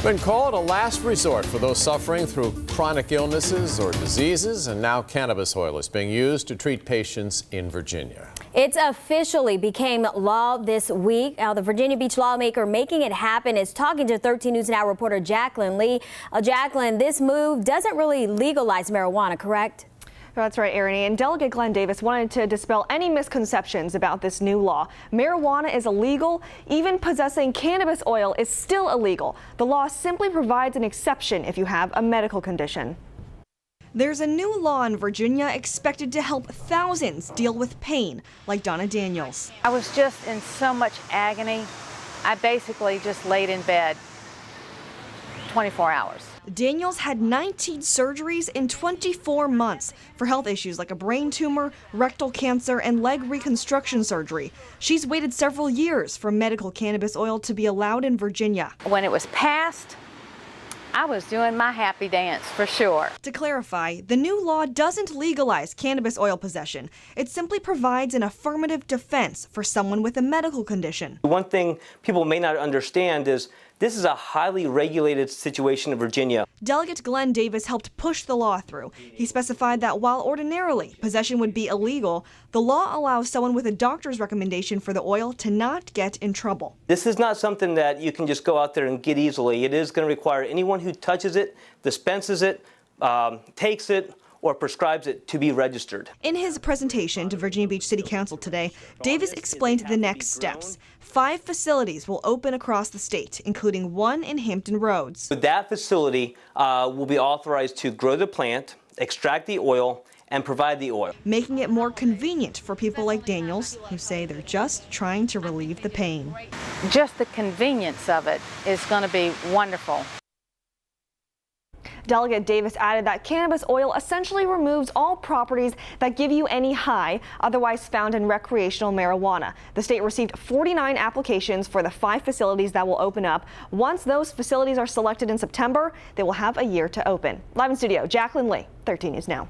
Been called a last resort for those suffering through chronic illnesses or diseases, and now cannabis oil is being used to treat patients in Virginia. It officially became law this week. Now, the Virginia Beach lawmaker making it happen is talking to 13 News Now reporter Jacqueline Lee. Jacqueline, this move doesn't really legalize marijuana, correct? That's right, Erin. And Delegate Glenn Davis wanted to dispel any misconceptions about this new law. Marijuana is illegal. Even possessing cannabis oil is still illegal. The law simply provides an exception if you have a medical condition. There's a new law in Virginia expected to help thousands deal with pain, like Donna Daniels. I was just in so much agony. I basically just laid in bed 24 hours. Daniels had 19 surgeries in 24 months for health issues like a brain tumor, rectal cancer, and leg reconstruction surgery. She's waited several years for medical cannabis oil to be allowed in Virginia. When it was passed, I was doing my happy dance for sure. To clarify, the new law doesn't legalize cannabis oil possession. It simply provides an affirmative defense for someone with a medical condition. One thing people may not understand is this is a highly regulated situation in Virginia. Delegate Glenn Davis helped push the law through. He specified that while ordinarily possession would be illegal, the law allows someone with a doctor's recommendation for the oil to not get in trouble. This is not something that you can just go out there and get easily. It is going to require anyone who touches it, dispenses it, takes it, or prescribes it to be registered. In his presentation to Virginia Beach City Council today, Davis explained the next steps. 5 facilities will open across the state, including one in Hampton Roads. That facility will be authorized to grow the plant, extract the oil, and provide the oil, making it more convenient for people like Daniels, who say they're just trying to relieve the pain. Just the convenience of it is going to be wonderful. Delegate Davis added that cannabis oil essentially removes all properties that give you any high otherwise found in recreational marijuana. The state received 49 applications for the 5 facilities that will open up. Once those facilities are selected in September, they will have a year to open. Live in studio, Jacqueline Lee, 13 News Now.